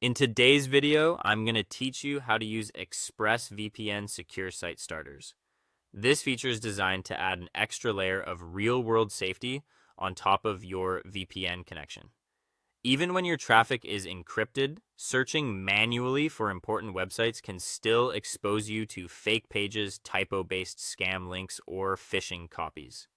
In today's video, I'm going to teach you how to use ExpressVPN secure site starters. This feature is designed to add an extra layer of real-world safety on top of your VPN connection. Even when your traffic is encrypted, searching manually for important websites can still expose you to fake pages, typo-based scam links, or phishing copies.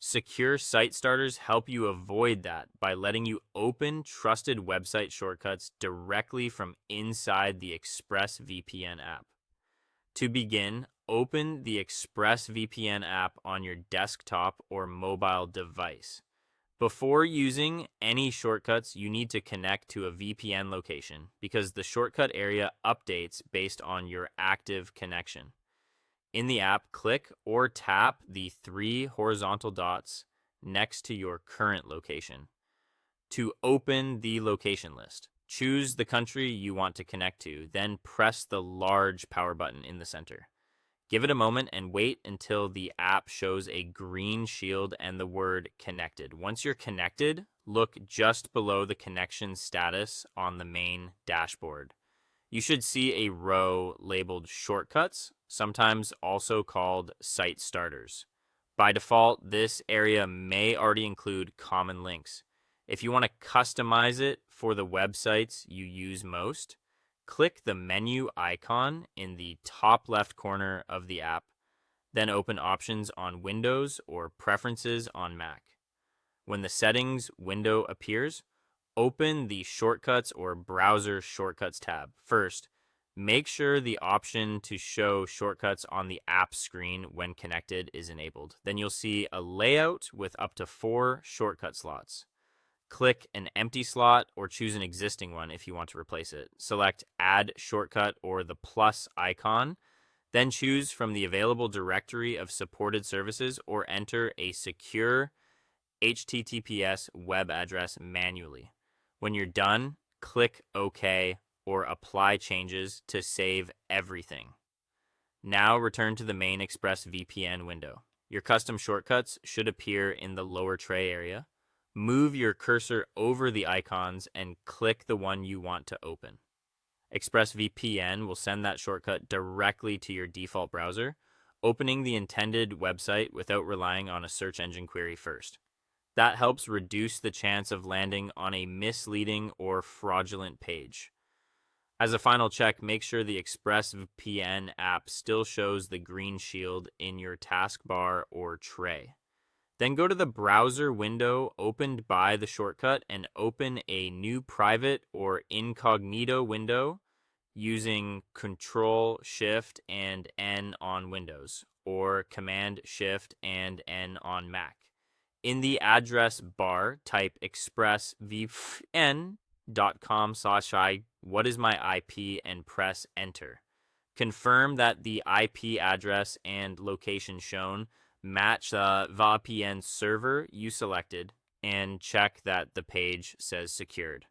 Secure site starters help you avoid that by letting you open trusted website shortcuts directly from inside the ExpressVPN app. To begin, open the ExpressVPN app on your desktop or mobile device. Before using any shortcuts, you need to connect to a VPN location because the shortcut area updates based on your active connection. In the app, click or tap the three horizontal dots next to your current location to open the location list. Choose the country you want to connect to, then press the large power button in the center. Give it a moment and wait until the app shows a green shield and the word connected. Once you're connected, look just below the connection status on the main dashboard. You should see a row labeled shortcuts, sometimes also called site starters. By default, this area may already include common links. If you want to customize it for the websites you use most, click the menu icon in the top left corner of the app, then open Options on Windows or Preferences on Mac. When the Settings window appears, open the Shortcuts or Browser Shortcuts tab. First, make sure the option to show shortcuts on the app screen when connected is enabled. Then you'll see a layout with up to 4 shortcut slots. Click an empty slot or choose an existing one if you want to replace it. Select Add Shortcut or the plus icon, then choose from the available directory of supported services or enter a secure HTTPS web address manually. When you're done, click OK or Apply Changes to save everything. Now return to the main ExpressVPN window. Your custom shortcuts should appear in the lower tray area. Move your cursor over the icons and click the one you want to open. ExpressVPN will send that shortcut directly to your default browser, opening the intended website without relying on a search engine query first. That helps reduce the chance of landing on a misleading or fraudulent page. As a final check, make sure the ExpressVPN app still shows the green shield in your taskbar or tray. Then go to the browser window opened by the shortcut and open a new private or incognito window using Control Shift and N on Windows or Command Shift and N on Mac. In the address bar, type expressvpn.com/I what is my IP and press enter. Confirm that the IP address and location shown match the VPN server you selected and check that the page says secured.